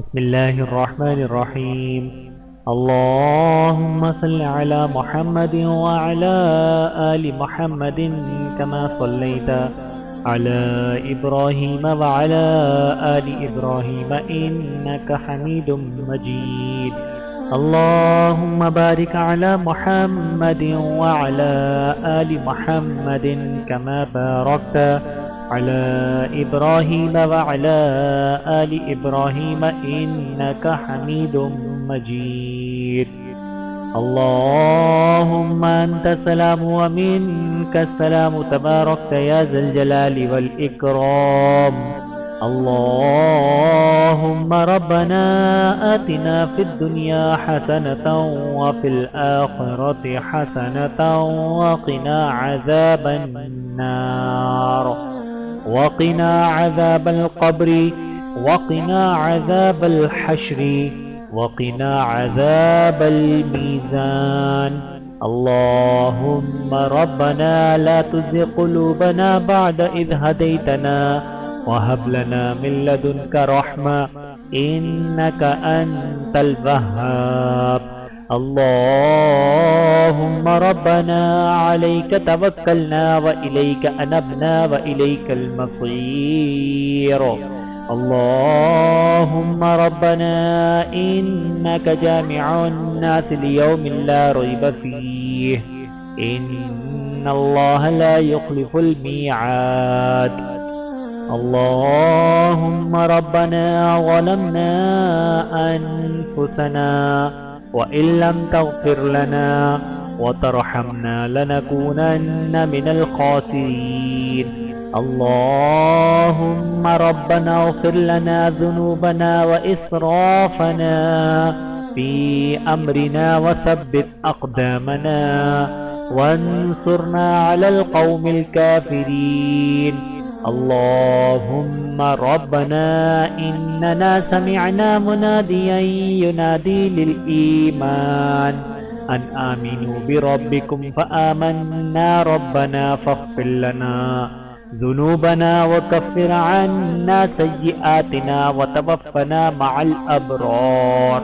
بسم الله الرحمن الرحيم. اللهم صل على محمد وعلى آل محمد كما صليت على إبراهيم وعلى آل إبراهيم إنك حميد مجيد. اللهم بارك على محمد وعلى آل محمد كما باركت على إبراهيم وعلى آل إبراهيم إنك حميد مجيد. اللهم أنت السلام ومنك السلام تباركت يا ذا الجلال والإكرام. اللهم ربنا آتنا في الدنيا حسنة وفي الآخرة حسنة وقنا عذاب النار وقنا عذاب القبر وقنا عذاب الحشر وقنا عذاب الميزان. اللهم ربنا لا تزغ قلوبنا بعد إذ هديتنا وهب لنا من لدنك رحمة إنك أنت الوهاب. اللهم ربنا عليك توكلنا وإليك أنبنا وإليك المصير. اللهم ربنا إنك جامع الناس ليوم لا ريب فيه إن الله لا يخلف الميعاد. اللهم ربنا ظلمنا أنفسنا وإن لم تغفر لنا وترحمنا لنكونن من الخاسرين. اللهم ربنا اغفر لنا ذنوبنا وإسرافنا في أمرنا وثبت أقدامنا وانصرنا على القوم الكافرين. اللهم ربنا إننا سمعنا مناديا ينادي للإيمان أن آمنوا بربكم فآمنا ربنا فاغفر لنا ذنوبنا وكفر عنا سيئاتنا وتوفنا مع الأبرار.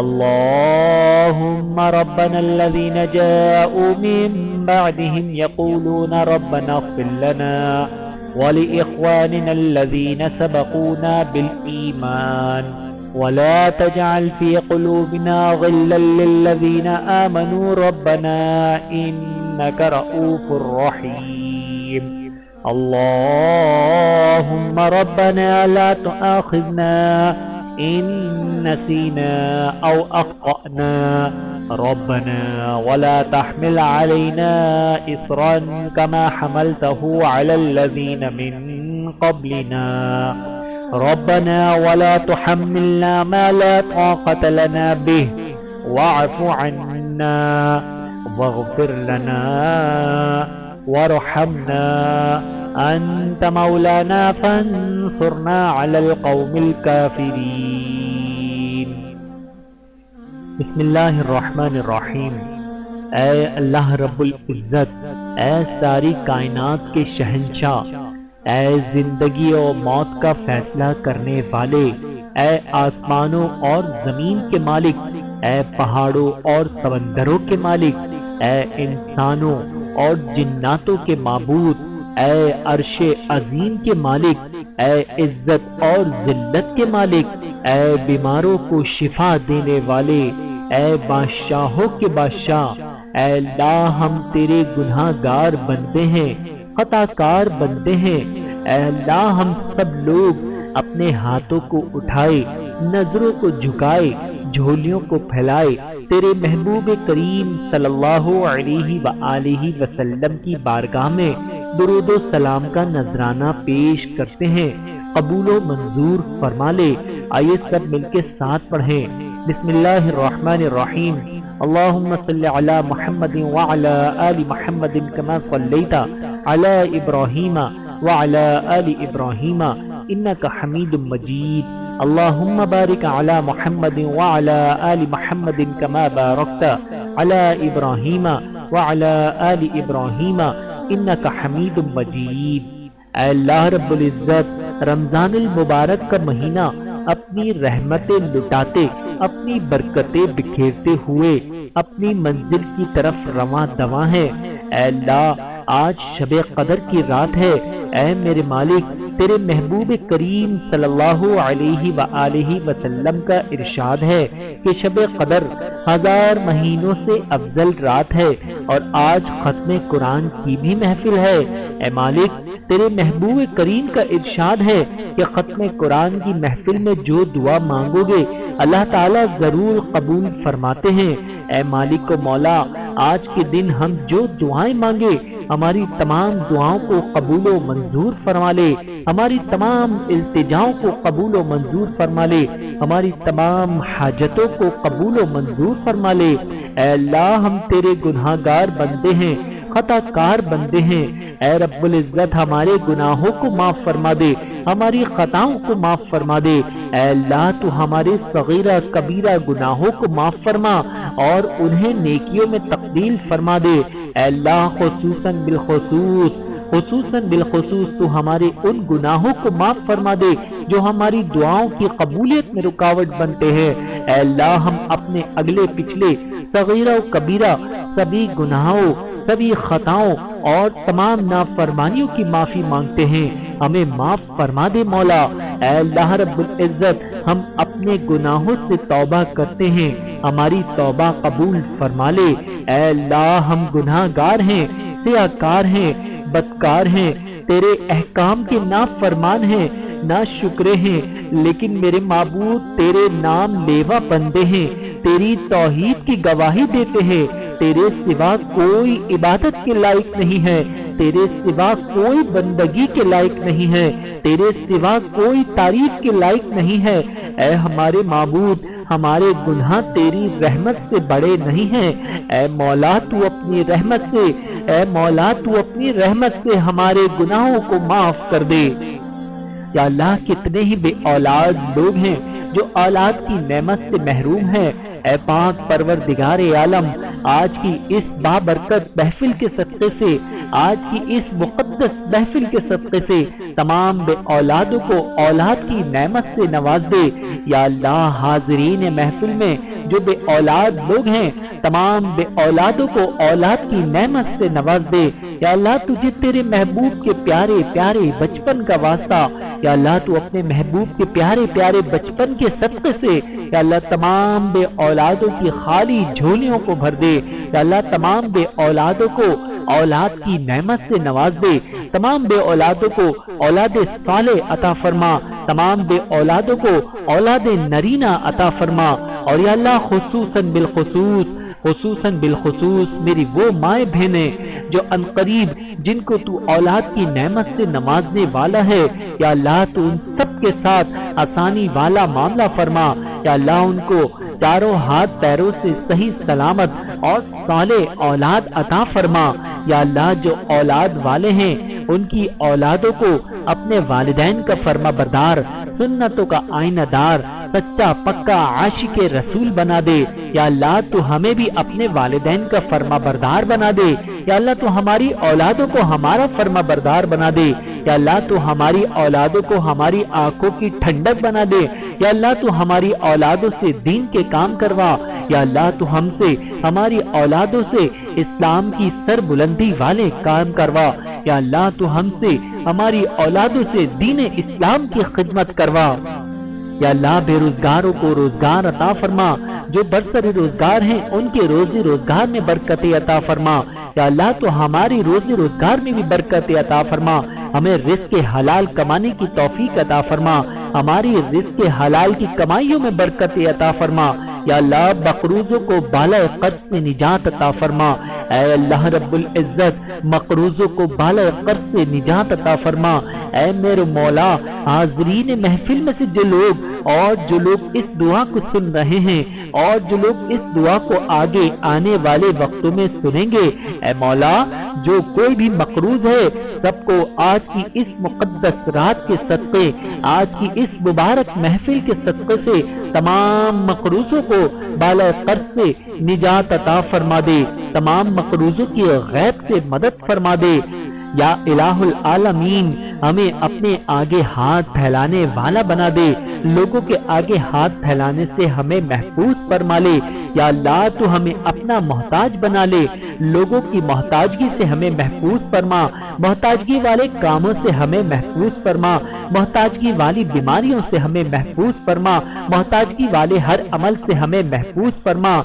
اللهم ربنا الذين جاءوا من بعدهم يقولون ربنا اغفر لنا ولإخواننا الذين سبقونا بالإيمان ولا تجعل في قلوبنا غلا للذين آمنوا ربنا إنك رؤوف رحيم. اللهم ربنا لا تؤاخذنا إن نسينا أو أخطأنا ربنا ولا تحمل علينا إصرا كما حملته على الذين من قبلنا ربنا ولا تحملنا ما لا طاقة لنا به واعف عنا واغفر لنا وارحمنا أنت مولانا فانصرنا على القوم الكافرين. بسم اللہ الرحمن الرحیم. اے اللہ رب العزت، اے ساری کائنات کے شہنشاہ، اے زندگی و موت کا فیصلہ کرنے والے، اے آسمانوں اور زمین کے مالک، اے پہاڑوں اور سمندروں کے مالک، اے انسانوں اور جناتوں کے معبود، اے عرش عظیم کے مالک، اے عزت اور ذلت کے مالک، اے بیماروں کو شفا دینے والے، اے بادشاہوں کے بادشاہ، اے اللہ ہم تیرے گناہ گار بندے ہیں، خطا کار بندے ہیں. اے اللہ ہم سب لوگ اپنے ہاتھوں کو اٹھائے، نظروں کو جھکائے، جھولیوں کو پھیلائے تیرے محبوب کریم صلی اللہ علیہ وآلہ وسلم کی بارگاہ میں درود و سلام کا نذرانہ پیش کرتے ہیں. قبول و منظور فرما لے. آئیے سب مل کے ساتھ پڑھیں. بسم اللہ الرحمن الرحیم. اللهم صل على محمد وعلى آل محمد كما صليت على إبراهيم وعلى آل إبراهيم إنك حميد مجيد. اللهم بارك على محمد وعلى آل محمد كما باركت على إبراهيم وعلى آل إبراهيم إنك حميد مجيد. اے اللہ رب العزت، رمضان المبارک کا مہینہ اپنی رحمتیں لٹاتے، اپنی برکتیں بکھیرتے ہوئے اپنی منزل کی طرف رواں دواں ہے۔ اے اللہ آج شب قدر کی رات ہے، اے میرے مالک تیرے محبوب کریم صلی اللہ علیہ وآلہ وسلم کا ارشاد ہے کہ شب قدر 1000 مہینوں سے افضل رات ہے، اور آج ختم قرآن کی بھی محفل ہے۔ اے مالک تیرے محبوب کریم کا ارشاد ہے کہ ختم قرآن کی محفل میں جو دعا مانگو گے اللہ تعالیٰ ضرور قبول فرماتے ہیں۔ اے مالک و مولا آج کے دن ہم جو دعائیں مانگے ہماری تمام دعاؤں کو قبول و منظور فرما لے، ہماری تمام التجاؤں کو قبول و منظور فرما لے، ہماری تمام حاجتوں کو قبول و منظور فرما لے۔ اے اللہ ہم تیرے گناہگار بندے ہیں، خطا کار بندے ہیں، اے رب العزت ہمارے گناہوں کو معاف فرما دے، ہماری خطاؤں کو معاف فرما دے۔ اے اللہ تو ہمارے صغیرہ کبیرہ گناہوں کو معاف فرما اور انہیں نیکیوں میں تبدیل فرما دے۔ اے اللہ خصوصاً بالخصوص تو ہمارے ان گناہوں کو معاف فرما دے جو ہماری دعاؤں کی قبولیت میں رکاوٹ بنتے ہیں۔ اے اللہ ہم اپنے اگلے پچھلے صغیرہ و کبیرہ سبھی گناہوں، سبھی خطاؤں اور تمام نافرمانیوں کی معافی مانگتے ہیں، ہمیں معاف فرما دے مولا۔ اے اللہ رب العزت ہم اپنے گناہوں سے توبہ کرتے ہیں، ہماری توبہ قبول فرما لے۔ اے اللہ ہم گناہ گار ہیں، سیاکار ہیں، بدکار ہیں، تیرے احکام کے نافرمان ہیں، ناشکرے ہیں، لیکن میرے معبود تیرے نام لیوا بندے ہیں، تیری توحید کی گواہی دیتے ہیں۔ تیرے سوا کوئی عبادت کے لائق نہیں ہے، تیرے سوا کوئی بندگی کے لائق نہیں ہے، تیرے سوا کوئی تعریف کے لائق نہیں ہے۔ اے ہمارے معبود ہمارے گناہ تیری رحمت سے بڑے نہیں ہیں۔ اے مولا تو اپنی رحمت سے، اے مولا تو اپنی رحمت سے ہمارے گناہوں کو معاف کر دے۔ یا اللہ کتنے ہی بے اولاد لوگ ہیں جو اولاد کی نعمت سے محروم ہیں۔ اے پاک پروردگار عالم آج کی اس بابرکت محفل کے صدقے سے، آج کی اس مقدس محفل کے صدقے سے تمام بے اولادوں کو اولاد کی نعمت سے نواز دے۔ یا اللہ حاضرین محفل میں جو بے اولاد لوگ ہیں تمام بے اولادوں کو اولاد کی نعمت سے نواز دے۔ یا اللہ تجھے تیرے محبوب کے پیارے پیارے بچپن کا واسطہ، یا اللہ تو اپنے محبوب کے پیارے پیارے بچپن کے صدقے سے یا اللہ تمام بے اولادوں کی خالی جھولیوں کو بھر دے۔ یا اللہ تمام بے اولادوں کو اولاد کی نعمت سے نواز دے، تمام بے اولادوں کو اولاد صالح عطا فرما، تمام بے اولادوں کو اولاد نرینہ عطا فرما، اور یا اللہ خصوصاً بالخصوص میری وہ مائیں بہنیں جو عنقریب جن کو تو اولاد کی نعمت سے نوازنے والا ہے، یا اللہ تو ان سب کے ساتھ آسانی والا معاملہ فرما۔ یا اللہ ان کو چاروں ہاتھ پیروں سے صحیح سلامت اور صالح اولاد عطا فرما۔ یا اللہ جو اولاد والے ہیں ان کی اولادوں کو اپنے والدین کا فرما بردار، سنتوں کا آئینہ دار، سچا پکا عاشق رسول بنا دے۔ یا اللہ تو ہمیں بھی اپنے والدین کا فرما بردار بنا دے۔ یا اللہ تو ہماری اولادوں کو ہمارا فرما بردار بنا دے۔ یا اللہ تو ہماری اولادوں کو ہماری آنکھوں کی ٹھنڈک بنا دے۔ یا اللہ تو ہماری اولادوں سے دین کے کام کروا۔ یا اللہ تو ہم سے، ہماری اولادوں سے اسلام کی سر بلندی والے کام کروا۔ یا اللہ تو ہم سے، ہماری اولادوں سے دین اسلام کی خدمت کروا۔ یا اللہ بے روزگاروں کو روزگار عطا فرما، جو برسر روزگار ہیں ان کے روزی روزگار میں برکت عطا فرما۔ یا اللہ تو ہماری روزی روزگار میں بھی برکت عطا فرما، ہمیں رزق حلال کمانے کی توفیق عطا فرما، ہماری رزق حلال کی کمائیوں میں برکت عطا فرما۔ یا اللہ مقروضوں کو بالا قرض سے نجات عطا فرما۔ اے اللہ رب العزت مقروضوں کو بالا قرض سے نجات عطا فرما۔ اے میرے مولا حاضرین محفل میں سے جو لوگ اس دعا کو سن رہے ہیں اور جو لوگ اس دعا کو آگے آنے والے وقتوں میں سنیں گے، اے مولا جو کوئی بھی مقروض ہے سب کو آج کی اس مقدس رات کے صدقے، آج کی اس مبارک محفل کے صدقے سے تمام مقروضوں کو بالا قرض سے نجات عطا فرما دے، تمام مقروضوں کی غیب سے مدد فرما دے۔ یا الہ العالمین ہمیں اپنے آگے ہاتھ پھیلانے والا بنا دے، لوگوں کے آگے ہاتھ پھیلانے سے ہمیں محفوظ فرما لے۔ یا اللہ تو ہمیں اپنا محتاج بنا لے، لوگوں کی محتاجگی سے ہمیں محفوظ فرما، محتاجگی والے کاموں سے ہمیں محفوظ فرما، محتاجگی والی بیماریوں سے ہمیں محفوظ فرما، محتاجگی والے ہر عمل سے ہمیں محفوظ فرما۔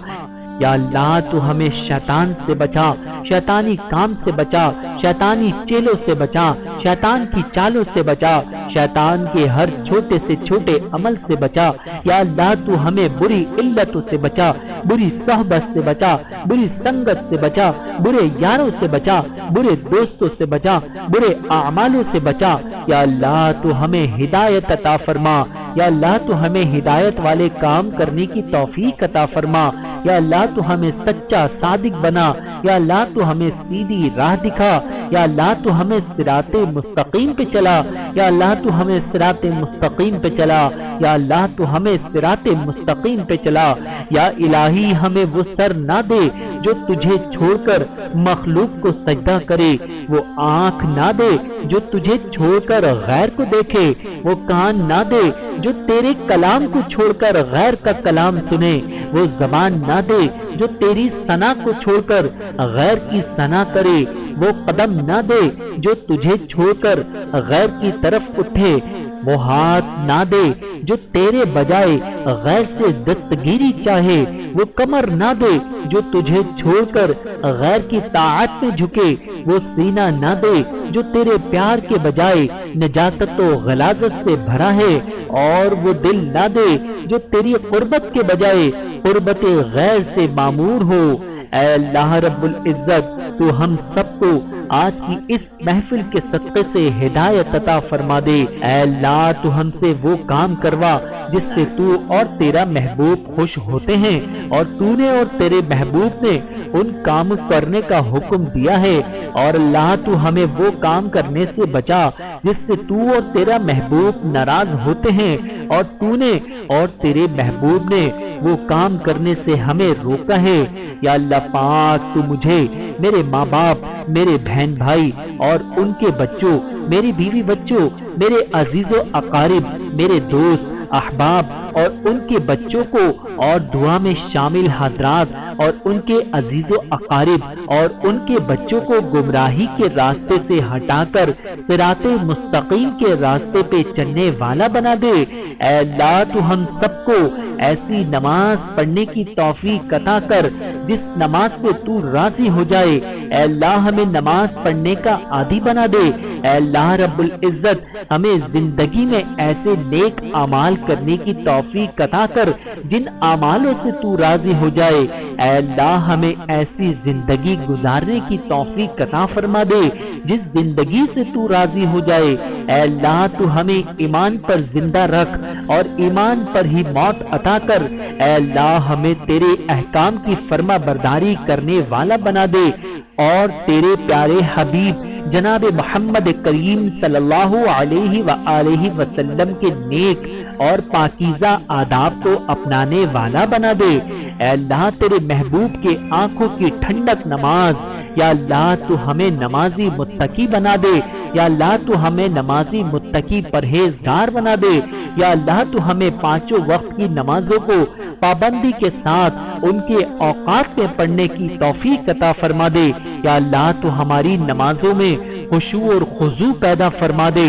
یا اللہ تو ہمیں شیطان سے بچا، شیطانی کام سے بچا، شیطانی چیلوں سے بچا، شیطان کی چالوں سے بچا، شیطان کے ہر چھوٹے سے چھوٹے عمل سے بچا۔ یا اللہ تو ہمیں بری علتوں سے بچا، بری صحبت سے بچا، بری سنگت سے بچا، برے یاروں سے بچا، برے دوستوں سے بچا، برے اعمالوں سے بچا۔ یا اللہ تو ہمیں ہدایت عطا فرما، یا اللہ تو ہمیں ہدایت والے کام کرنے کی توفیق عطا فرما۔ یا اللہ تو ہمیں سچا صادق بنا، یا اللہ تو ہمیں سیدھی راہ دکھا، یا اللہ تو ہمیں صراط مستقیم پہ چلا، یا اللہ تو ہمیں صراط مستقیم پہ چلا، یا اللہ تو ہمیں صراط مستقیم پہ چلا۔ یا الہی ہمیں وہ سر نہ دے جو تجھے چھوڑ کر مخلوق کو سجدہ کرے، وہ آنکھ نہ دے جو تجھے چھوڑ کر غیر کو دیکھے، وہ کان نہ دے جو تیرے کلام کو چھوڑ کر غیر کا کلام سنے، وہ زبان نہ دے جو تیری ثنا کو چھوڑ کر غیر کی ثنا کرے، وہ قدم نہ دے جو تجھے چھوڑ کر غیر کی طرف اٹھے، وہ ہاتھ نہ دے جو تیرے بجائے غیر سے دستگیری چاہے، وہ کمر نہ دے جو تجھے چھوڑ کر غیر کی طاعت میں جھکے، وہ سینہ نہ دے جو تیرے پیار کے بجائے نجاست و غلاظت سے بھرا ہے، اور وہ دل نہ دے جو تیری قربت کے بجائے قربت غیر سے معمور ہو۔ اے اللہ رب العزت تو ہم سب کو آج کی اس محفل کے صدقے سے ہدایت عطا فرما دے۔ اے اللہ تو ہم سے وہ کام کروا جس سے تو اور تیرا محبوب خوش ہوتے ہیں، اور تو نے اور تیرے محبوب نے ان کام کرنے کا حکم دیا ہے، اور اللہ تو ہمیں وہ کام کرنے سے بچا جس سے تو اور تیرا محبوب ناراض ہوتے ہیں، اور تو نے اور تیرے محبوب نے وہ کام کرنے سے ہمیں روکا ہے۔ یا اللہ پاک تو مجھے، میرے ماں باپ، میرے بہن بھائی اور ان کے بچوں، میری بیوی بچوں، میرے عزیز و اقارب، میرے دوست احباب اور ان کے بچوں کو، اور دعا میں شامل حضرات اور ان کے عزیز و اقارب اور ان کے بچوں کو گمراہی کے راستے سے ہٹا کر صراط مستقیم کے راستے پہ چلنے والا بنا دے۔ اے اللہ تو ہم سب کو ایسی نماز پڑھنے کی توفیق عطا کر جس نماز سے تو راضی ہو جائے۔ اے اللہ ہمیں نماز پڑھنے کا عادی بنا دے۔ اے اللہ رب العزت ہمیں زندگی میں ایسے نیک اعمال کرنے کی توفیق عطا کر جن اعمالوں سے تو راضی ہو جائے۔ اے اللہ ہمیں ایسی زندگی گزارنے کی توفیق عطا فرما دے جس زندگی سے تو راضی ہو جائے۔ اے اللہ تو ہمیں ایمان پر زندہ رکھ اور ایمان پر ہی موت عطا کر۔ اے اللہ ہمیں تیرے احکام کی فرما برداری کرنے والا بنا دے، اور تیرے پیارے حبیب جناب محمد کریم صلی اللہ علیہ وآلہ وسلم کے نیک اور پاکیزہ آداب کو اپنانے والا بنا دے۔ اے اللہ تیرے محبوب کے آنکھوں کی ٹھنڈک نماز، یا اللہ تو ہمیں نمازی متقی بنا دے۔ یا اللہ تو ہمیں نمازی متقی پرہیزگار بنا دے۔ یا اللہ تو ہمیں پانچوں وقت کی نمازوں کو پابندی کے ساتھ ان کے اوقات میں پڑھنے کی توفیق عطا فرما دے۔ یا اللہ تو ہماری نمازوں میں خشوع اور خضوع پیدا فرما دے۔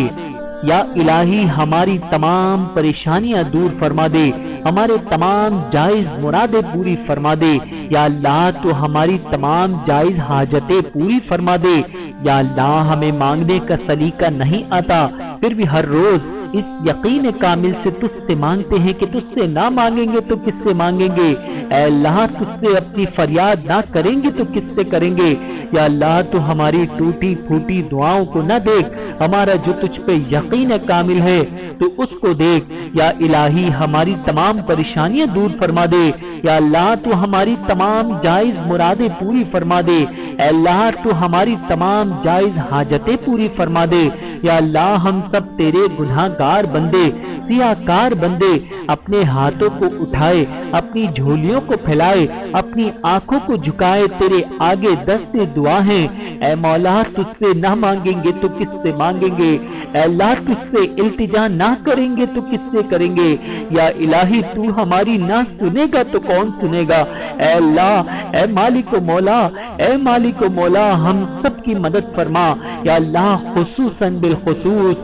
یا الہی ہماری تمام پریشانیاں دور فرما دے، ہمارے تمام جائز مرادیں پوری فرما دے۔ یا اللہ تو ہماری تمام جائز حاجتیں پوری فرما دے۔ یا اللہ ہمیں مانگنے کا سلیقہ نہیں آتا، پھر بھی ہر روز اس یقین کامل سے تجھ سے مانگتے ہیں کہ تجھ سے نہ مانگیں گے تو کس سے مانگیں گے۔ اے اللہ تجھ سے اپنی فریاد نہ کریں گے تو کس سے کریں گے۔ یا اللہ تو ہماری ٹوٹی پھوٹی دعاؤں کو نہ دیکھ، ہمارا جو تجھ پہ یقین کامل ہے تو اس کو دیکھ۔ یا الہی ہماری تمام پریشانیاں دور فرما دے۔ یا اللہ تو ہماری تمام جائز مرادیں پوری فرما دے۔ اے اللہ تو ہماری تمام جائز حاجتیں پوری فرما دے۔ یا اللہ ہم سب تیرے گناہگار بندے، سیاہکار بندے اپنے ہاتھوں کو اٹھائے، اپنی جھولیوں کو پھیلائے، اپنی آنکھوں کو جھکائے تیرے آگے دستے دعا ہیں۔ اے مولا تجھ سے نہ مانگیں گے تو کس سے مانگیں گے؟ اے اللہ تجھ سے التجا نہ کریں گے تو کس سے کریں گے؟ یا الہی تو ہماری نہ سنے گا تو کون سنے گا؟ اے اللہ، اے مالک و مولا، اے مالک و مولا ہم سب کی مدد فرما۔ یا اللہ خصوصاً بالخصوص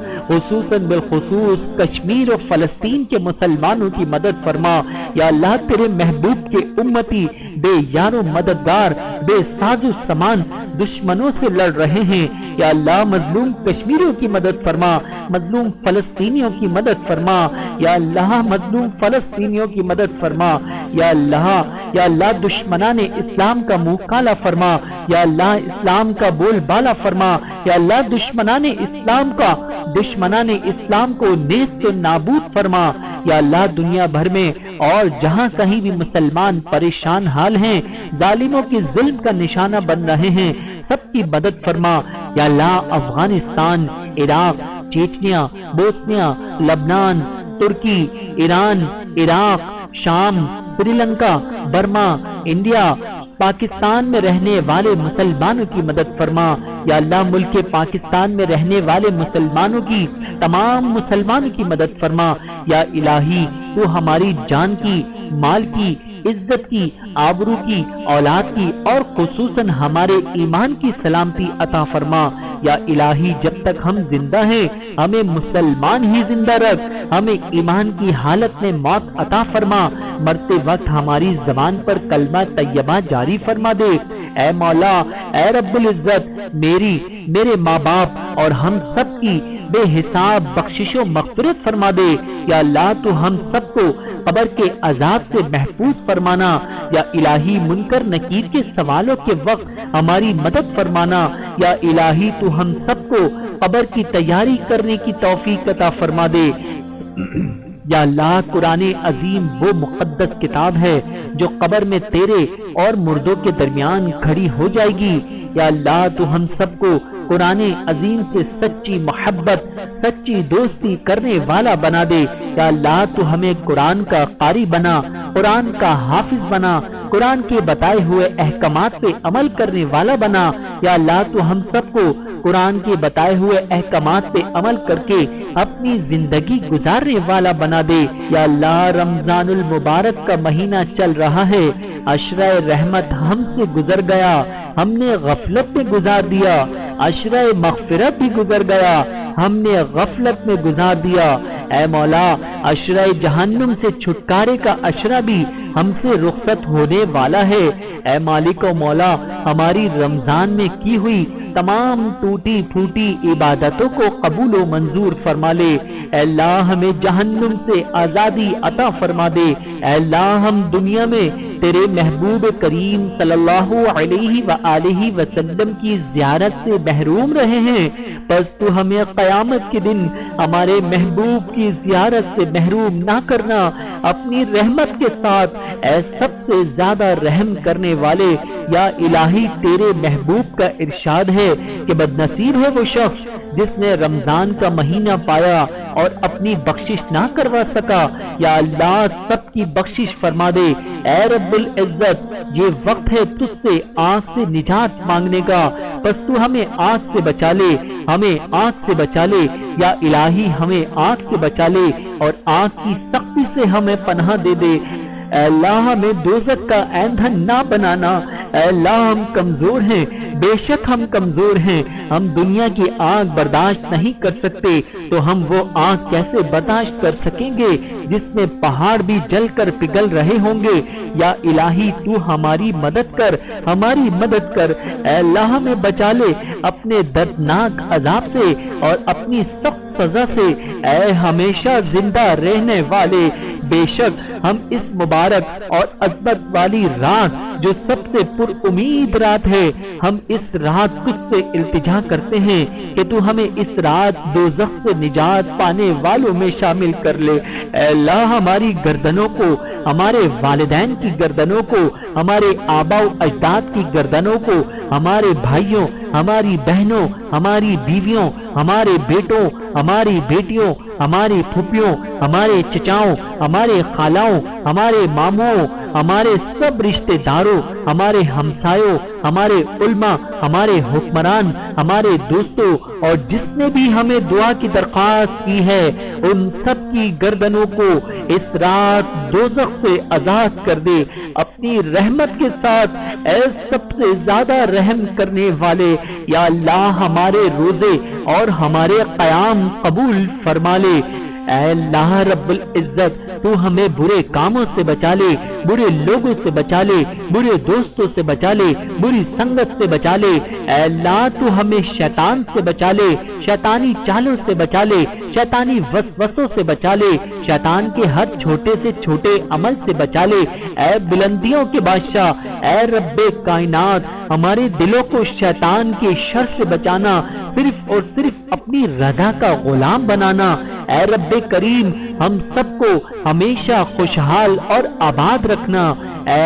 کشمیر و فلسطین کے مسلمانوں کی مدد فرما۔ یا اللہ تیرے محبوب کے امتی بے یار و مددگار، بے ساز و سامان دشمنوں سے لڑ رہے ہیں۔ یا اللہ مظلوم کشمیریوں کی مدد فرما، مظلوم فلسطینیوں کی مدد فرما۔ یا اللہ مظلوم فلسطینیوں کی مدد فرما۔ یا اللہ دشمنان اسلام کا منہ کالا فرما۔ یا اللہ اسلام کا بول بالا فرما۔ یا اللہ دشمنان اسلام کو نیست و نابود فرما۔ یا اللہ دنیا بھر میں اور جہاں کہیں بھی مسلمان پریشان حال ہیں، ظالموں کے ظلم کا نشانہ بن رہے ہیں، سب کی مدد فرما۔ یا اللہ افغانستان، عراق، چیچنیا، بوسنیا، لبنان، ترکی، ایران، عراق، شام، سری لنکا، برما، انڈیا، پاکستان میں رہنے والے مسلمانوں کی مدد فرما۔ یا اللہ ملک پاکستان میں رہنے والے مسلمانوں کی، تمام مسلمانوں کی مدد فرما۔ یا الہی تو ہماری جان کی، مال کی، عزت کی، آبرو کی، اولاد کی اور خصوصاً ہمارے ایمان کی سلامتی عطا فرما۔ یا الہی جب تک ہم زندہ ہیں ہمیں مسلمان ہی زندہ رکھ، ہمیں ایمان کی حالت میں موت عطا فرما، مرتے وقت ہماری زبان پر کلمہ طیبہ جاری فرما دے۔ اے مولا، اے رب العزت میرے ماں باپ اور ہم سب کی بے حساب بخشش و مغفرت فرما دے۔ یا اللہ تو ہم سب کو قبر کے عذاب سے محفوظ فرمانا۔ یا الہی منکر نکیر کے سوالوں کے وقت ہماری مدد فرمانا۔ یا الہی تو ہم سب کو قبر کی تیاری کرنے کی توفیق عطا فرما دے۔ یا اللہ قرآن عظیم وہ مقدس کتاب ہے جو قبر میں تیرے اور مردوں کے درمیان کھڑی ہو جائے گی۔ یا اللہ تو ہم سب کو قرآن عظیم سے سچی محبت، سچی دوستی کرنے والا بنا دے۔ یا اللہ تو ہمیں قرآن کا قاری بنا، قرآن کا حافظ بنا، قرآن کے بتائے ہوئے احکامات پہ عمل کرنے والا بنا۔ یا اللہ تو ہم سب کو قرآن کے بتائے ہوئے احکامات پہ عمل کر کے اپنی زندگی گزارنے والا بنا دے۔ یا اللہ رمضان المبارک کا مہینہ چل رہا ہے، عشرہ رحمت ہم سے گزر گیا، ہم نے غفلت میں گزار دیا، عشرہ مغفرت بھی گزر گیا، ہم نے غفلت میں گزار دیا۔ اے مولا عشرہ جہنم سے چھٹکارے کا عشرہ بھی ہم سے رخصت ہونے والا ہے۔ اے مالک و مولا ہماری رمضان میں کی ہوئی تمام ٹوٹی پھوٹی عبادتوں کو قبول و منظور فرما لے۔ اے اللہ ہمیں جہنم سے آزادی عطا فرما دے۔ اے اللہ ہم دنیا میں تیرے محبوب کریم صلی اللہ علیہ وآلہ وسلم کی زیارت سے محروم رہے ہیں، پس تو ہمیں قیامت کے دن ہمارے محبوب کی زیارت سے محروم نہ کرنا۔ اپنی رحمت کے ساتھ اے سب سے زیادہ رحم کرنے والے یا الہی تیرے محبوب کا ارشاد ہے کہ بدنصیب ہے وہ شخص جس نے رمضان کا مہینہ پایا اور اپنی بخشش نہ کروا سکا۔ یا اللہ سب کی بخشش فرما دے۔ اے رب العزت یہ وقت ہے تجھ سے آنکھ سے نجات مانگنے کا، پس تو ہمیں آنکھ سے بچا لے، ہمیں آنکھ سے بچا لے۔ یا الہی ہمیں آنکھ سے بچا لے اور آنکھ کی سختی سے ہمیں پناہ دے دے۔ اے اللہ ہمیں دوزخ کا ایندھن نہ بنانا۔ اے اللہ ہم کمزور ہیں، بے شک ہم کمزور ہیں، ہم دنیا کی آگ برداشت نہیں کر سکتے، تو ہم وہ آگ کیسے برداشت کر سکیں گے جس میں پہاڑ بھی جل کر پگھل رہے ہوں گے۔ یا الہی تو ہماری مدد کر، ہماری مدد کر۔ اے اللہ ہمیں بچا لے اپنے دردناک عذاب سے اور اپنی سخت سزا سے۔ اے ہمیشہ زندہ رہنے والے، بے شک ہم اس مبارک اور عظمت والی رات جو سب سے پر امید رات ہے، ہم اس رات تجھ سے التجا کرتے ہیں کہ تو ہمیں اس رات دوزخ سے نجات پانے والوں میں شامل کر لے۔ اے اللہ ہماری گردنوں کو، ہمارے والدین کی گردنوں کو، ہمارے آباء و اجداد کی گردنوں کو، ہمارے بھائیوں، ہماری بہنوں، ہماری بیویوں، ہمارے بیٹوں، ہماری بیٹیوں، ہماری پھوپھیوں، ہمارے چچاؤں، ہمارے خالاؤں، ہمارے ماموں، ہمارے سب رشتہ داروں، ہمارے ہمسایوں، ہمارے علماء، ہمارے حکمران، ہمارے دوستوں اور جس نے بھی ہمیں دعا کی درخواست کی ہے، ان سب کی گردنوں کو اس رات دوزخ سے آزاد کر دے اپنی رحمت کے ساتھ۔ اے سب سے زیادہ رحم کرنے والے، یا اللہ ہمارے روزے اور ہمارے قیام قبول فرما لے۔ اے اللہ رب العزت تو ہمیں برے کاموں سے بچا لے، برے لوگوں سے بچا لے، برے دوستوں سے بچا لے، بری سنگت سے بچا لے۔ اے اللہ تو ہمیں شیطان سے بچا لے، شیطانی چالوں سے بچا لے، شیطانی وسوسوں سے بچا لے، شیطان کے ہر چھوٹے سے چھوٹے عمل سے بچا لے۔ اے بلندیوں کے بادشاہ، اے رب کائنات، ہمارے دلوں کو شیطان کے شر سے بچانا، صرف اور صرف اپنی رضا کا غلام بنانا۔ اے رب کریم ہم سب کو ہمیشہ خوشحال اور آباد رکھنا۔ اے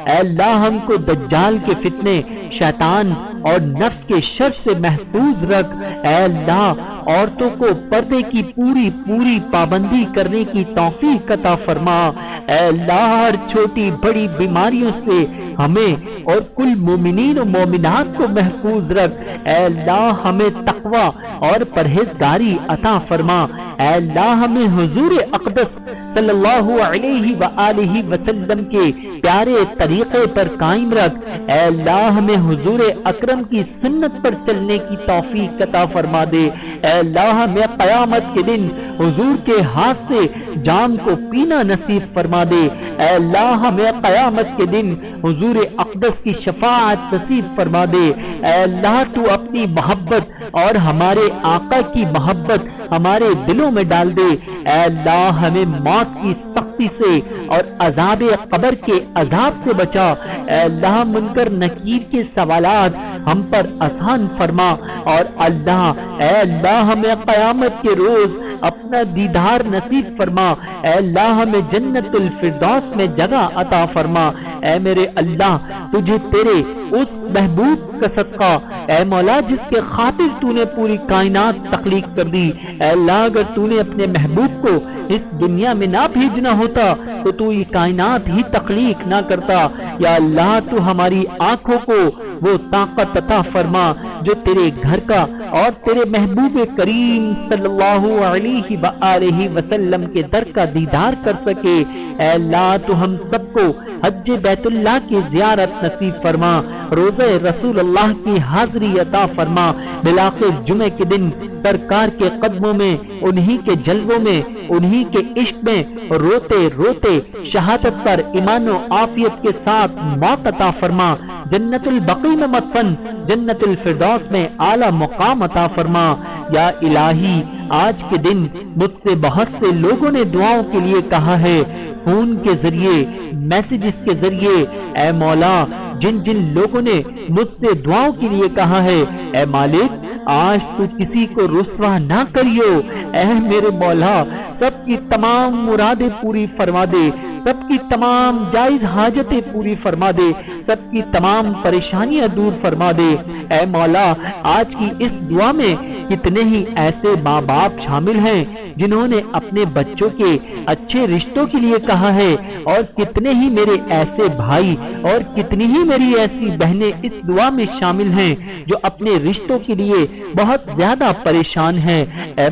اللہ ہم کو دجال کے فتنے، شیطان اور نفس کے شر سے محفوظ رکھ۔ اے اللہ عورتوں کو پردے کی پوری پابندی کرنے کی توفیق عطا فرما۔ اے اللہ ہر چھوٹی بڑی بیماریوں سے ہمیں اور کل مومنین و مومنات کو محفوظ رکھ۔ اے اللہ ہمیں تقوی اور پرہیزگاری عطا فرما۔ اے اللہ ہمیں حضور اقدس صلی اللہ علیہ وآلہ وسلم کے پیارے طریقے پر قائم رکھ۔ اے اللہ ہمیں حضور اکرم کی سنت پر چلنے کی توفیق عطا فرما دے۔ اے اللہ ہمیں قیامت کے دن حضور کے ہاتھ سے جام کو پینا نصیب فرما دے۔ اے اللہ ہمیں قیامت کے دن حضور اقدس کی شفاعت نصیب فرما دے۔ اے اللہ تو اپنی محبت اور ہمارے آقا کی محبت ہمارے دلوں میں ڈال دے۔ اے اللہ ہمیں موت کی سختی سے اور عذاب قبر کے عذاب سے بچا۔ اے اللہ منکر نکیر کے سوالات ہم پر آسان فرما، اور اے اللہ ہمیں قیامت کے روز اپنا دیدار نصیب فرما۔ اے اللہ ہمیں جنت الفردوس میں جگہ عطا فرما۔ اے میرے اللہ تجھے تیرے اس محبوب کا صدقہ، اے مولا جس کے خاطر تو نے پوری کائنات تخلیق کر دی، اے اللہ اگر تو نے اپنے محبوب کو اس دنیا میں نہ بھیجنا ہوتا تو تو یہ کائنات ہی تخلیق نہ کرتا۔ یا اللہ تو ہماری آنکھوں کو وہ طاقت عطا فرما جو تیرے گھر کا اور تیرے محبوب کریم صلی اللہ علیہ وآلہ وسلم کے در کا دیدار کر سکے۔ اے اللہ تو ہم سب کو حج بیت اللہ کی زیارت نصیب فرما، روزہ رسول اللہ کی حاضری عطا فرما۔ بالآخر جمعے کے دن سرکار کے قدموں میں، انہی کے جلووں میں، انہی کے عشق میں روتے روتے شہادت پر ایمان و عافیت کے ساتھ موت عطا فرما۔ جنت البقیع میں مدفن، جنت الفردوس میں اعلیٰ مقام عطا فرما۔ یا الہی آج کے دن مجھ سے بہت سے لوگوں نے دعاؤں کے لیے کہا ہے، فون کے ذریعے، میسیجز کے ذریعے۔ اے مولا جن جن لوگوں نے مجھ سے دعاؤں کے لیے کہا ہے، اے مالک آج تو کسی کو رسوا نہ کریو۔ اے میرے مولا سب کی تمام مرادیں پوری فرما دے، سب کی تمام جائز حاجتیں پوری فرما دے، سب کی تمام پریشانیاں دور فرما دے۔ اے مولا آج کی اس دعا میں کتنے ہی ایسے ماں باپ شامل ہیں جنہوں نے اپنے بچوں کے اچھے رشتوں کے لیے کہا ہے، اور کتنے ہی میرے ایسے بھائی اور کتنی ہی میری ایسی بہنیں اس دعا میں شامل ہیں جو اپنے رشتوں کے لیے بہت زیادہ پریشان ہیں۔ اے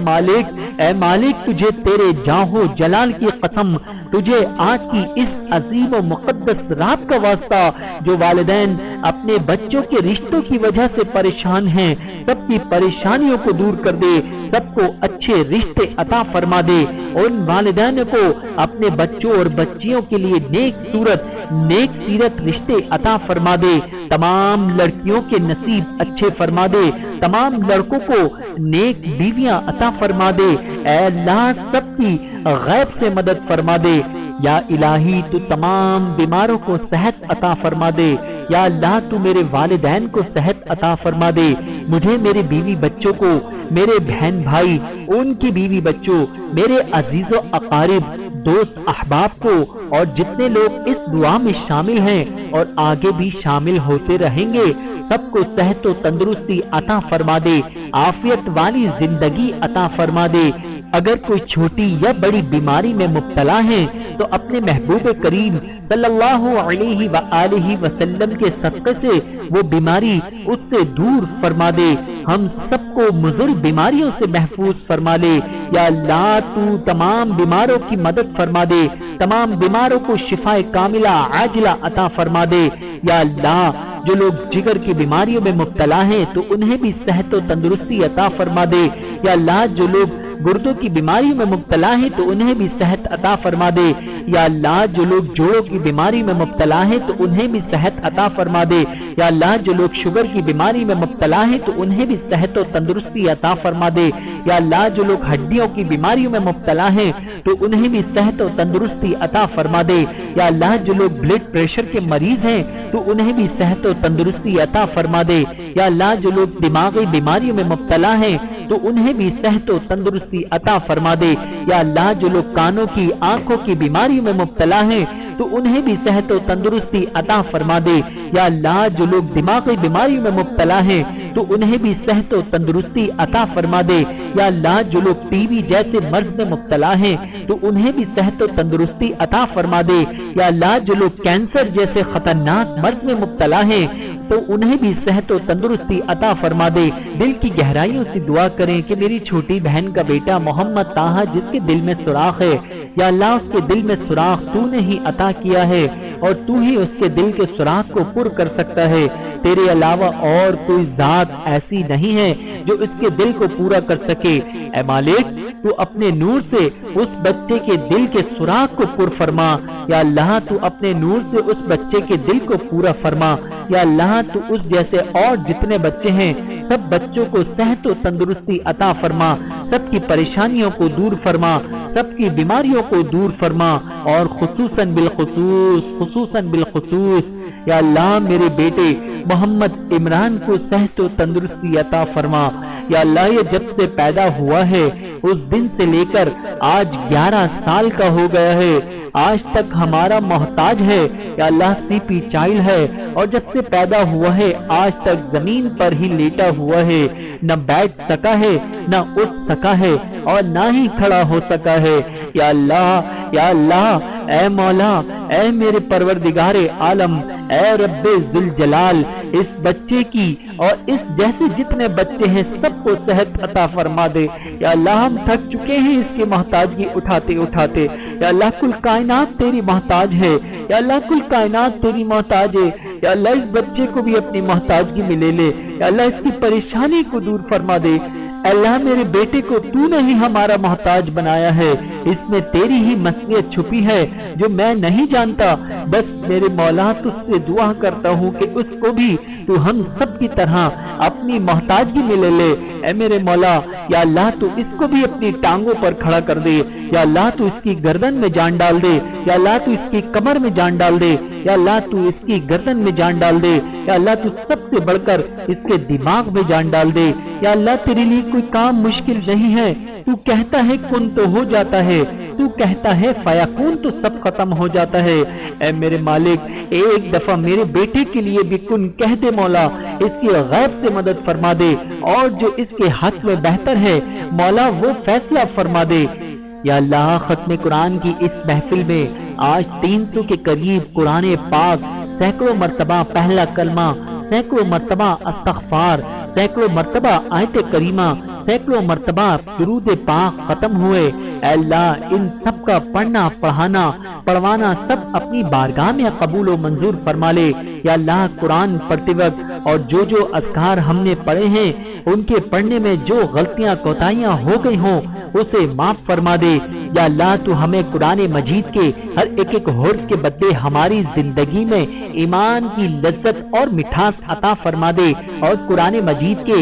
مالک تجھے تیرے جاہ و جلال کی قسم، تجھے آج کی اس عظیم و مقدس رات کا واسطہ، جو والدین اپنے بچوں کے رشتوں کی وجہ سے پریشان ہیں، سب کی پریشانیوں کو دور کر دے، سب کو اچھے رشتے عطا فرما دے۔ ان والدین کو اپنے بچوں اور بچیوں کے لیے نیک سیرت رشتے عطا فرما دے۔ تمام لڑکیوں کے نصیب اچھے فرما دے، تمام لڑکوں کو نیک بیویاں عطا فرما دے۔ اے اللہ سب کی غیب سے مدد فرما دے، یا الہی تو تمام بیماروں کو صحت عطا فرما دے، یا اللہ تو میرے والدین کو صحت عطا فرما دے، مجھے، میرے بیوی بچوں کو، میرے بہن بھائی، ان کی بیوی بچوں، میرے عزیز و اقارب، دوست احباب کو، اور جتنے لوگ اس دعا میں شامل ہیں اور آگے بھی شامل ہوتے رہیں گے، سب کو صحت و تندرستی عطا فرما دے، عافیت والی زندگی عطا فرما دے۔ اگر کوئی چھوٹی یا بڑی بیماری میں مبتلا ہے تو اپنے محبوب کریم صلی اللہ علیہ وآلہ وسلم کے صدقے سے وہ بیماری اس سے دور فرما دے، ہم سب کو مضر بیماریوں سے محفوظ فرما لے۔ یا اللہ تو تمام بیماروں کی مدد فرما دے، تمام بیماروں کو شفا کاملہ عاجلہ عطا فرما دے۔ یا اللہ جو لوگ جگر کی بیماریوں میں مبتلا ہیں تو انہیں بھی صحت و تندرستی عطا فرما دے۔ یا اللہ جو لوگ گردوں کی بیماریوں میں مبتلا ہیں تو انہیں بھی صحت عطا فرما دے۔ یا اللہ جو لوگ جوڑوں کی بیماری میں مبتلا ہیں تو انہیں بھی صحت عطا فرما دے۔ یا اللہ جو لوگ شوگر کی بیماری میں مبتلا ہیں تو انہیں بھی صحت و تندرستی عطا فرما دے۔ یا اللہ جو لوگ ہڈیوں کی بیماریوں میں مبتلا ہیں تو انہیں بھی صحت و تندرستی عطا فرما دے۔ یا اللہ جو لوگ بلڈ پریشر کے مریض ہیں تو انہیں بھی صحت و تندرستی عطا فرما دے۔ یا اللہ جو لوگ دماغی بیماریوں میں مبتلا ہیں تو انہیں بھی صحت و تندرستی عطا فرما دے۔ یا اللہ جو لوگ کانوں کی، آنکھوں کی بیماریوں میں مبتلا ہیں تو انہیں بھی صحت و تندرستی عطا فرما دے۔ یا اللہ جو لوگ دماغی بیماریوں میں مبتلا ہیں تو انہیں بھی صحت و تندرستی عطا فرما دے۔ یا اللہ جو لوگ ٹی بی جیسے مرض میں مبتلا ہیں تو انہیں بھی صحت و تندرستی عطا فرما دے۔ یا اللہ جو لوگ کینسر جیسے خطرناک مرض میں مبتلا ہیں تو انہیں بھی صحت و تندرستی عطا فرما دے۔ دل کی گہرائیوں سے دعا کریں کہ میری چھوٹی بہن کا بیٹا محمد طاہا جس کے دل میں سوراخ ہے، یا اللہ اس کے دل میں سوراخ تو نے ہی عطا کیا ہے اور تو ہی اس کے دل کے سوراخ کو پر کر سکتا ہے۔ تیرے علاوہ اور کوئی ذات ایسی نہیں ہے جو اس کے دل کو پورا کر سکے۔ اے مالک تو اپنے نور سے اس بچے کے دل کے سوراخ کو پر فرما۔ یا اللہ تو اپنے نور سے اس بچے کے دل کو پورا فرما۔ یا اللہ تو اس جیسے اور جتنے بچے ہیں سب بچوں کو صحت و تندرستی عطا فرما، سب کی پریشانیوں کو دور فرما، سب کی بیماریوں کو دور فرما، اور خصوصاً بالخصوص یا اللہ میرے بیٹے محمد عمران کو صحت و تندرستی عطا فرما۔ یا اللہ یہ جب سے پیدا ہوا ہے اس دن سے لے کر آج 11 سال کا ہو گیا ہے، آج تک ہمارا محتاج ہے۔ یا اللہ سی پی چائلڈ ہے اور جب سے پیدا ہوا ہے آج تک زمین پر ہی لیٹا ہوا ہے، نہ بیٹھ سکا ہے، نہ اٹھ سکا ہے، اور نہ ہی کھڑا ہو سکا ہے۔ یا اللہ اے مولا، اے میرے پروردگار عالم، اے رب ذوالجلال، اس بچے کی اور اس جیسے جتنے بچے ہیں سب کو صحت عطا فرما دے۔ یا اللہ ہم تھک چکے ہیں اس کی محتاجگی اٹھاتے اٹھاتے۔ یا اللہ کل کائنات تیری محتاج ہے، یا اللہ کل کائنات تیری محتاج ہے۔ یا اللہ اس بچے کو بھی اپنی محتاجگی میں لے لے، یا اللہ اس کی پریشانی کو دور فرما دے۔ اللہ میرے بیٹے کو تو نے ہی ہمارا محتاج بنایا ہے، اس میں تیری ہی مصلحت چھپی ہے جو میں نہیں جانتا۔ بس میرے مولا تجھ سے دعا کرتا ہوں کہ اس کو بھی تو ہم سب کی طرح اپنی محتاجگی میں لے لے۔ اے میرے مولا یا اللہ تو اس کو بھی اپنی ٹانگوں پر کھڑا کر دے۔ یا اللہ تو اس کی گردن میں جان ڈال دے، یا اللہ تو اس کی کمر میں جان ڈال دے، یا اللہ تو اس کی گردن میں جان ڈال دے، یا اللہ تو سب سے بڑھ کر اس کے دماغ میں جان ڈال دے۔ یا اللہ تیرے لیے کوئی کام مشکل نہیں ہے، تو کہتا ہے کن تو ہو جاتا ہے، تو کہتا ہے فیکون تو سب ختم ہو جاتا ہے۔ اے میرے مالک ایک دفعہ میرے بیٹے کے لیے بھی کن کہہ دے مولا، اس کی غیب سے مدد فرما دے، اور جو اس کے حق میں بہتر ہے مولا وہ فیصلہ فرما دے۔ یا اللہ ختم قرآن کی اس محفل میں آج 300 کے قریب قرآن پاک، سینکڑوں مرتبہ پہلا کلمہ، سینکڑوں مرتبہ استغفار، سینکڑوں مرتبہ آیت کریمہ، سینکڑوں مرتبہ درود پاک ختم ہوئے۔ اے اللہ ان سب کا پڑھنا، پڑھانا، پڑھوانا سب اپنی بارگاہ میں قبول و منظور فرما لے۔ یا اللہ قرآن پڑھتے وقت اور جو اذکار ہم نے پڑھے ہیں ان کے پڑھنے میں جو غلطیاں کوتاہیاں ہو گئی ہوں اسے معاف فرما دے۔ یا اللہ تو ہمیں قرآن مجید کے ہر ایک حرف کے بدلے ہماری زندگی میں ایمان کی لذت اور مٹھاس عطا فرما دے، اور قرآن مجید کے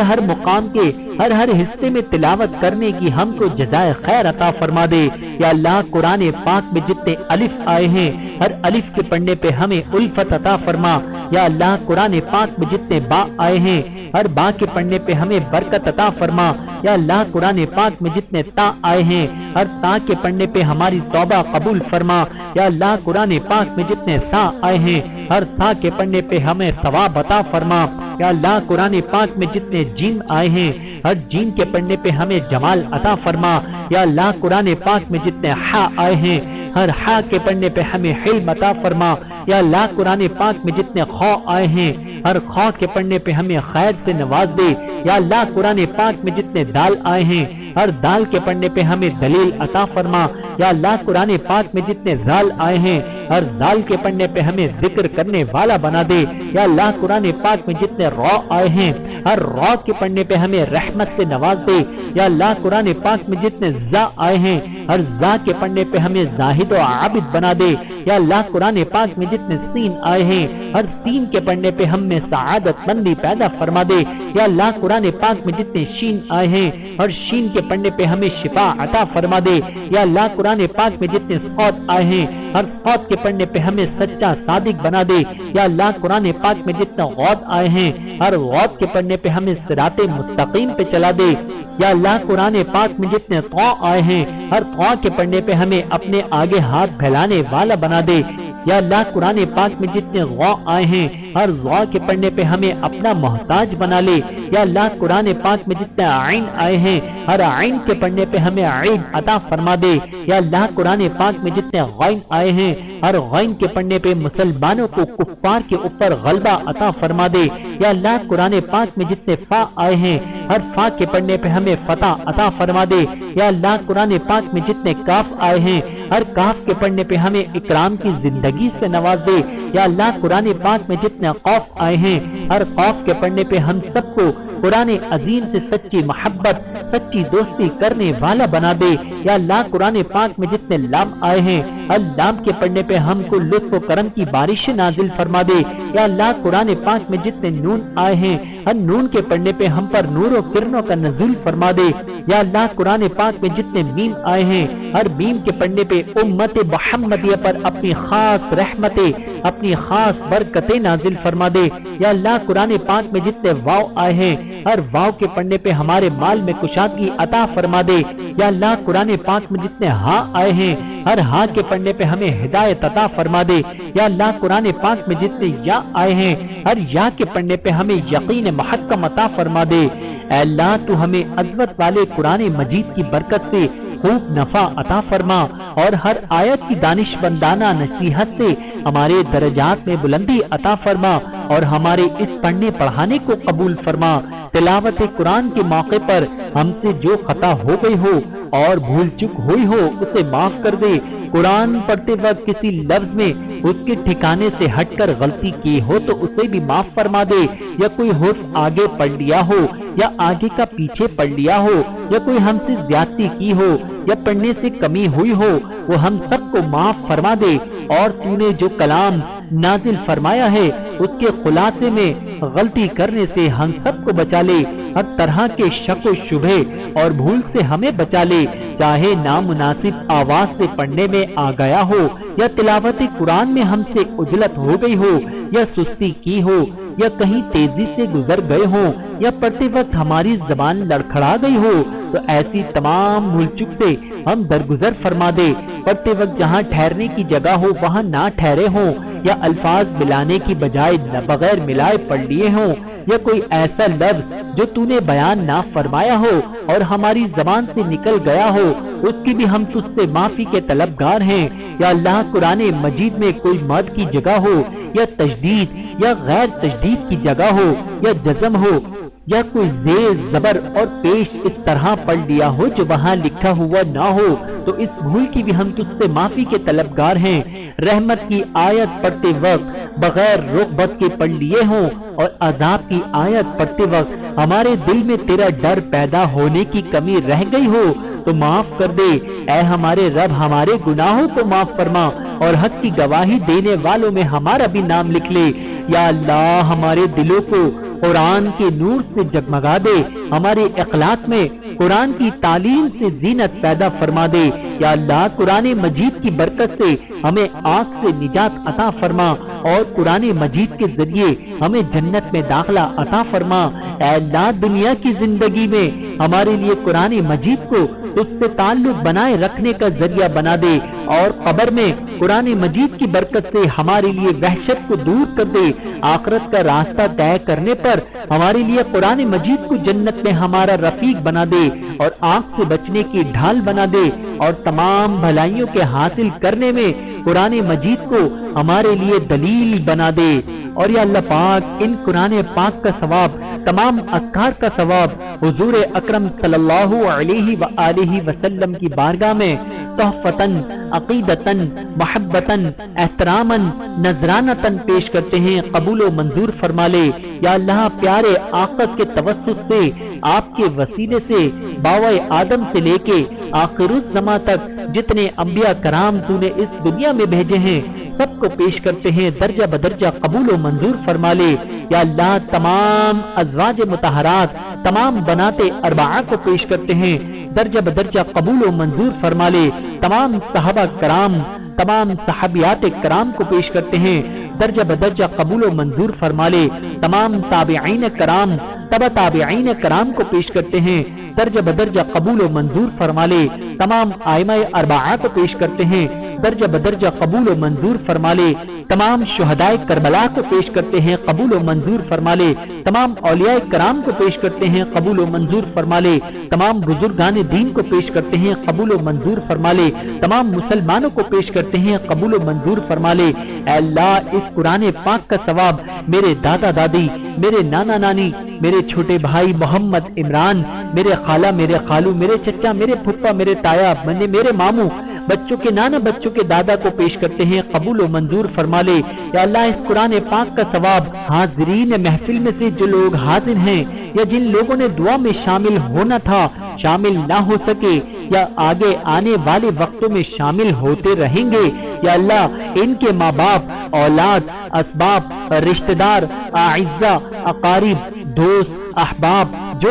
ہر مقام کے ہر حصے میں تلاوت کرنے کی ہم کو جزائے خیر عطا فرما دے۔ یا اللہ قرآن پاک میں جتنے الف آئے ہیں ہر الف کے پڑھنے پہ ہمیں الفت عطا فرما۔ یا اللہ قرآن پاک میں جتنے با آئے ہیں ہر با کے پڑھنے پہ ہمیں برکت عطا فرما۔ یا اللہ قرآن پاک میں جتنے تا آئے ہیں ہر تا کے پڑھنے پہ ہماری توبہ قبول فرما۔ یا اللہ قرآن پاک میں جتنے سا آئے ہیں ہر سا کے پڑھنے پہ ہمیں ثواب عطا فرما۔ یا اللہ قرآن پاک میں جتنے جیم آئے ہیں ہر جیم کے پڑھنے پہ ہمیں جمال عطا فرما۔ یا اللہ قرآن پاک میں جتنے ہا آئے ہیں ہر ہا کے پڑھنے پہ ہمیں حلم عطا فرما۔ یا اللہ قرآن پاک میں جتنے خو آئے ہیں ہر خو کے پڑھنے پہ ہمیں خیر سے نواز دے۔ یا اللہ قرآن پاک میں جتنے دال آئے ہیں ہر دال کے پڑھنے پہ ہمیں دلیل عطا فرما۔ یا اللہ قرآن پاک میں جتنے زال آئے ہیں ہر زال کے پڑھنے پہ ہمیں ذکر کرنے والا بنا دے۔ یا اللہ قرآن پاک میں جتنے رو آئے ہیں ہر رو کے پڑھنے پہ ہمیں رحمت سے نواز دے۔ یا اللہ قرآن پاک میں جتنے زا آئے ہیں ہر زا کے پڑھنے پہ ہمیں زاہد و عابد بنا دے۔ یا اللہ قرآن پاک میں جتنے سین آئے ہیں ہر سین کے پڑھنے پہ ہم میں سعادت مندی پیدا فرما دے۔ یا اللہ قرآن پاک میں جتنے شین آئے ہیں ہر شین کے پڑھنے پہ ہمیں شفا عطا فرما دے۔ یا اللہ قرآن پاک میں جتنے صوت آئے ہیں ہر صوت کے پڑھنے پہ ہمیں سچا صادق بنا دے۔ یا اللہ قرآن پاک میں جتنے غوث آئے ہیں ہر غوث کے پڑھنے پہ ہمیں صراط مستقیم پہ چلا دے۔ یا اللہ قرآن پاک میں جتنے طا آئے ہیں ہر طا کے پڑھنے پہ ہمیں اپنے آگے ہاتھ پھیلانے والا بنا دے۔ یا اللہ قرآن پاک میں جتنے غا آئے ہیں ہر غا کے پڑھنے پہ ہمیں اپنا محتاج بنا لے۔ یا اللہ قرآن پاک میں جتنے عین آئے ہیں ہر عین کے پڑھنے پہ ہمیں عین عطا فرما دے۔ یا اللہ قرآن پاک میں جتنے غین آئے ہیں ہر غین کے پڑھنے پہ مسلمانوں کو کفار کے اوپر غلبہ عطا فرما دے۔ یا اللہ قرآن پاک میں جتنے فا آئے ہیں ہر فا کے پڑھنے پہ ہمیں فتح عطا فرما دے۔ یا اللہ قرآن پاک میں جتنے کاف آئے ہیں ہر کاف کے پڑھنے پہ ہمیں اکرام کی زندگی سے نواز دے۔ یا اللہ قرآن پاک میں جتنے قوف آئے ہیں ہر قوف کے پڑھنے پہ ہم سب کو قرآن عظیم سے سچی محبت سچی دوستی کرنے والا بنا دے۔ یا اللہ قرآن پاک میں جتنے لام آئے ہیں ہر لام کے پڑھنے پہ ہم کو لطف و کرم کی بارش نازل فرما دے۔ یا اللہ قرآن پاک میں جتنے نون آئے ہیں ہر نون کے پڑھنے پہ ہم پر نور و کرنوں کا نزول فرما دے۔ یا اللہ قرآن پاک میں جتنے میم آئے ہیں ہر میم کے پڑھنے پہ امت محمدیہ پر اپنی خاص رحمتیں اپنی خاص برکتیں نازل فرما دے۔ یا اللہ قرآن پاک میں جتنے واو آئے ہیں ہر واو کے پڑھنے پہ ہمارے مال میں کشادگی عطا فرما دے۔ یا اللہ قرآن پاک میں جتنے ہاں آئے ہیں ہر ہاں کے پڑھنے پہ ہمیں ہدایت عطا فرما دے۔ یا اللہ قرآن پاک میں جتنے یا آئے ہیں ہر یا کے پڑھنے پہ ہمیں یقین محکم عطا فرما دے۔ اے اللہ تو ہمیں عظمت والے قرآن مجید کی برکت سے خوب نفع عطا فرما اور ہر آیت کی دانش بندانہ نصیحت سے ہمارے درجات میں بلندی عطا فرما اور ہمارے اس پڑھنے پڑھانے کو قبول فرما۔ تلاوت قرآن کے موقع پر ہم سے جو خطا ہو گئی ہو اور بھول چک ہوئی ہو اسے معاف کر دے۔ قرآن پڑھتے وقت کسی لفظ میں اس کے ٹھکانے سے ہٹ کر غلطی کی ہو تو اسے بھی معاف فرما دے، یا کوئی حرف آگے پڑھ لیا ہو یا آگے کا پیچھے پڑھ لیا ہو یا کوئی ہم سے زیادتی کی ہو یا پڑھنے سے کمی ہوئی ہو وہ ہم سب کو معاف فرما دے، اور تو نے جو کلام نازل فرمایا ہے اس کے خلاصے میں غلطی کرنے سے ہم سب کو بچا لے، ہر طرح کے شک و شبہ اور بھول سے ہمیں بچا لے، چاہے نامناسب آواز سے پڑھنے میں آ گیا ہو یا تلاوت قرآن میں ہم سے عجلت ہو گئی ہو یا سستی کی ہو یا کہیں تیزی سے گزر گئے ہوں یا پڑھتے وقت ہماری زبان لڑکھڑا گئی ہو تو ایسی تمام بھول چک سے ہم درگزر فرما دے۔ پڑھتے وقت جہاں ٹھہرنے کی جگہ ہو وہاں نہ ٹھہرے ہوں یا الفاظ ملانے کی بجائے بغیر ملائے پڑھ لیے ہوں یا کوئی ایسا لفظ جو تو نے بیان نہ فرمایا ہو اور ہماری زبان سے نکل گیا ہو اس کی بھی ہم تجھ سے معافی کے طلبگار ہیں۔ یا اللہ قرآن مجید میں کوئی مد کی جگہ ہو یا تشدید یا غیر تشدید کی جگہ ہو یا جزم ہو یا کوئی زیر زبر اور پیش اس طرح پڑھ لیا ہو جو وہاں لکھا ہوا نہ ہو تو اس بھول کی بھی ہم تجھ سے معافی کے طلبگار ہیں۔ رحمت کی آیت پڑھتے وقت بغیر رغبت کے پڑھ لیے ہوں اور عذاب کی آیت پڑھتے وقت ہمارے دل میں تیرا ڈر پیدا ہونے کی کمی رہ گئی ہو تو معاف کر دے۔ اے ہمارے رب ہمارے گناہوں کو معاف فرما اور حق کی گواہی دینے والوں میں ہمارا بھی نام لکھ لے۔ یا اللہ ہمارے دلوں کو قرآن کے نور سے جگمگا دے، ہمارے اخلاق میں قرآن کی تعلیم سے زینت پیدا فرما دے۔ یا اللہ قرآن مجید کی برکت سے ہمیں آگ سے نجات عطا فرما اور قرآن مجید کے ذریعے ہمیں جنت میں داخلہ عطا فرما۔ اے اللہ دنیا کی زندگی میں ہمارے لیے قرآن مجید کو اس سے تعلق بنائے رکھنے کا ذریعہ بنا دے اور قبر میں قرآن مجید کی برکت سے ہمارے لیے وحشت کو دور کر دے۔ آخرت کا راستہ طے کرنے پر ہمارے لیے قرآن مجید کو جنت میں ہمارا رفیق بنا دے اور آنکھ سے بچنے کی ڈھال بنا دے اور تمام بھلائیوں کے حاصل کرنے میں قرآن مجید کو ہمارے لیے دلیل بنا دے۔ اور یا اللہ پاک ان قرآن پاک کا ثواب، تمام اذکار کا ثواب حضور اکرم صلی اللہ علیہ وآلہ وسلم کی بارگاہ میں تحفتاً، عقیدتاً، محبتاً، احتراماً، نذرانتاً پیش کرتے ہیں، قبول و منظور فرما لے۔ یا اللہ پیارے آقا کے توسط سے، آپ کے وسیلے سے، باوائے آدم سے لے کے آخر الزماں تک جتنے انبیاء کرام تو نے اس دنیا میں بھیجے ہیں سب کو پیش کرتے ہیں، درجہ بدرجہ قبول و منظور فرما لے۔ یا اللہ تمام ازواج مطہرات، تمام بنات اربعہ کو پیش کرتے ہیں، درجہ بدرجہ قبول و منظور فرما لے۔ تمام صحابہ کرام، تمام صحابیات کرام کو پیش کرتے ہیں، درجہ بدرجہ قبول و منظور فرما لے۔ تمام تابعین کرام، تبع تابعین کرام کو پیش کرتے ہیں، درجہ بدرجہ قبول و منظور فرما لے۔ تمام ائمہ اربعہ کو پیش کرتے ہیں، درجہ بدرجہ قبول و منظور فرما لے۔ تمام شہدائے کربلا کو پیش کرتے ہیں، قبول و منظور فرما لے۔ تمام اولیاء کرام کو پیش کرتے ہیں، قبول و منظور فرما لے۔ تمام بزرگان دین کو پیش کرتے ہیں، قبول و منظور فرما لے۔ تمام مسلمانوں کو پیش کرتے ہیں، قبول و منظور فرما لے۔ اے اللہ اس قرآن پاک کا ثواب میرے دادا دادی، میرے نانا نانی، میرے چھوٹے بھائی محمد عمران، میرے خالہ، میرے خالو، میرے چچا، میرے پھپھا، میرے تایا، میرے ماموں، بچوں کے نانا، بچوں کے دادا کو پیش کرتے ہیں، قبول و منظور فرما لے۔ یا اللہ اس قرآن پاک کا ثواب حاضرین محفل میں سے جو لوگ حاضر ہیں یا جن لوگوں نے دعا میں شامل ہونا تھا شامل نہ ہو سکے یا آگے آنے والے وقتوں میں شامل ہوتے رہیں گے، یا اللہ ان کے ماں باپ، اولاد، اسباب، رشتہ دار، اعزاء، اقارب، دوست، احباب جو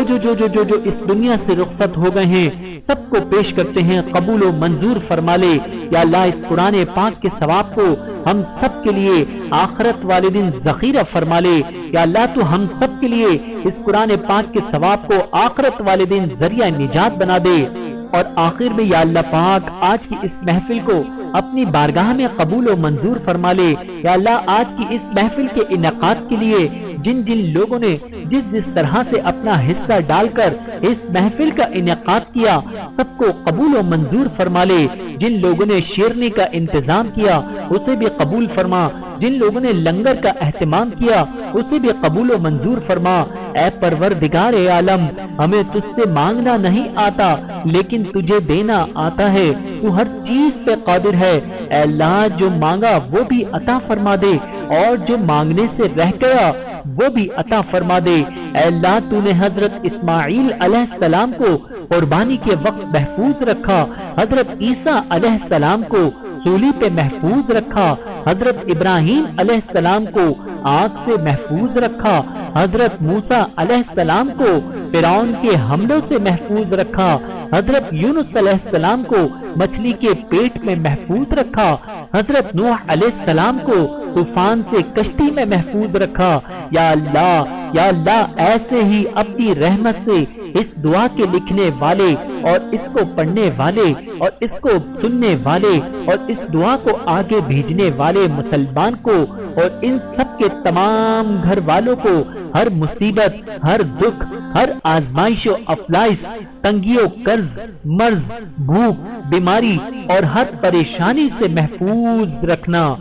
اس دنیا سے رخصت ہو گئے ہیں سب کو پیش کرتے ہیں، قبول و منظور فرما لے۔ یا اللہ اس قرآن پاک کے ثواب کو ہم سب کے لیے آخرت والے دن ذخیرہ فرما لے۔ یا اللہ تو ہم سب کے لیے اس قرآن پاک کے ثواب کو آخرت والے دن ذریعہ نجات بنا دے۔ اور آخر میں یا اللہ پاک آج کی اس محفل کو اپنی بارگاہ میں قبول و منظور فرما لے۔ یا اللہ آج کی اس محفل کے انعقاد کے لیے جن لوگوں نے جس طرح سے اپنا حصہ ڈال کر اس محفل کا انعقاد کیا سب کو قبول و منظور فرما لے۔ جن لوگوں نے شیرنی کا انتظام کیا اسے بھی قبول فرما، جن لوگوں نے لنگر کا اہتمام کیا اسے بھی قبول و منظور فرما۔ اے پروردگار عالم ہمیں تجھ سے مانگنا نہیں آتا لیکن تجھے دینا آتا ہے، تو ہر چیز پہ قادر ہے۔ اے اللہ جو مانگا وہ بھی عطا فرما دے اور جو مانگنے سے رہ گیا وہ بھی عطا فرما دے۔ اے اللہ تو نے حضرت اسماعیل علیہ السلام کو قربانی کے وقت محفوظ رکھا، حضرت عیسیٰ علیہ السلام کو سولی پہ محفوظ رکھا، حضرت ابراہیم علیہ السلام کو آگ سے محفوظ رکھا، حضرت موسیٰ علیہ السلام کو فرعون کے حملوں سے محفوظ رکھا، حضرت یونس علیہ السلام کو مچھلی کے پیٹ میں محفوظ رکھا، حضرت نوح علیہ السلام کو طوفان سے کشتی میں محفوظ رکھا۔ یا اللہ ایسے ہی اپنی رحمت سے اس دعا کے لکھنے والے اور اس کو پڑھنے والے اور اس کو سننے والے اور اس دعا کو آگے بھیجنے والے مسلمان کو اور ان سب کے تمام گھر والوں کو ہر مصیبت، ہر دکھ، ہر آزمائش و افلائش، تنگی و قرض، مرض، بھوک، بیماری اور ہر پریشانی سے محفوظ رکھنا۔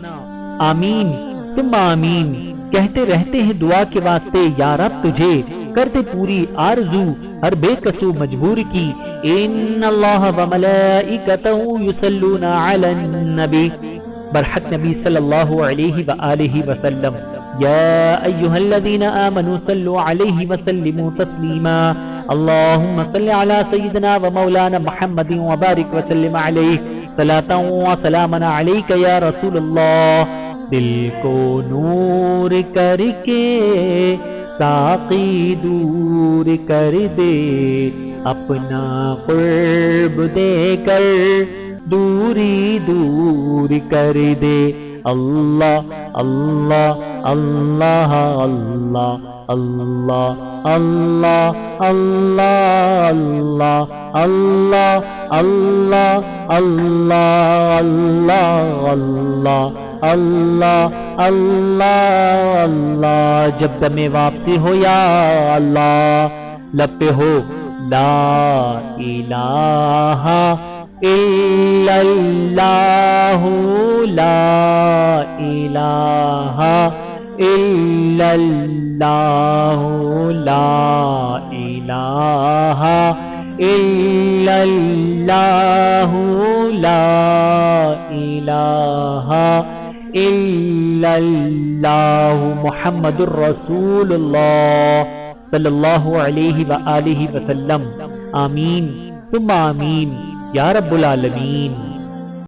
آمین ثم آمین۔ کہتے رہتے ہیں دعا کے واسطے یا رب تجھے کر دے پوری آرزو ہر بے کسو مجبور کی۔ ان اللہ و ملائکتہ یصلون علی النبی، برحق نبی صلی اللہ علیہ وآلہ وسلم۔ یا ایہا الذین آمنوا صلوا علیہ وسلموا تسلیما۔ اللهم صل على سيدنا ومولانا محمد وبارك وسلم عليه صلاة وسلاما عليك يا رسول الله. دل کو نور کر کے ساقی دور کر دے، اپنا قرب دے کر دوری دور کر دے. اللہ اللہ اللہ اللہ اللہ اللہ اللہ اللہ اللہ اللہ اللہ اللہ اللہ اللہ. جب دم واپسی ہو یا اللہ، لب پہ ہو لا الہ الا اللہ، لا الہ الا اللہ، لا الہ الا اللہ، لا الہ الا اللہ. محمد الرسول اللہ صلی اللہ علیہ وآلہ وسلم. آمین ثم آمین یا رب العالمین.